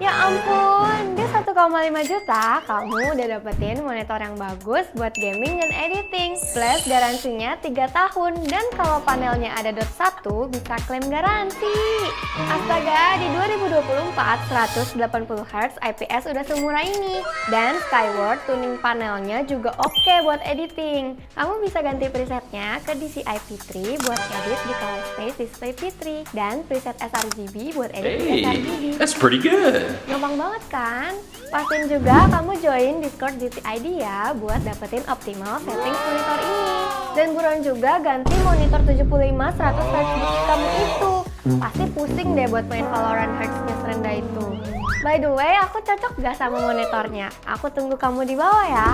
Ya ampun, di 1,5 juta kamu udah dapetin monitor yang bagus buat gaming dan editing. Plus garansinya 3 tahun dan kalau panelnya ada dot 1 bisa klaim garansi. Astaga, di 2024 180 Hz IPS udah semurah ini. Dan Skyward tuning panelnya juga oke buat editing. Kamu bisa ganti presetnya ke DCI P3 buat edit di color space display P3 dan preset sRGB buat edit di sRGB. That's pretty good. Gampang banget kan? Pastiin juga kamu join Discord DCID ya buat dapetin optimal settings monitor ini. Dan buruan juga ganti monitor 75 100 Hz kamu itu. Pasti pusing deh buat main Valorant Hertznya serendah itu. By the way, aku cocok gak sama monitornya? Aku tunggu kamu di bawah ya.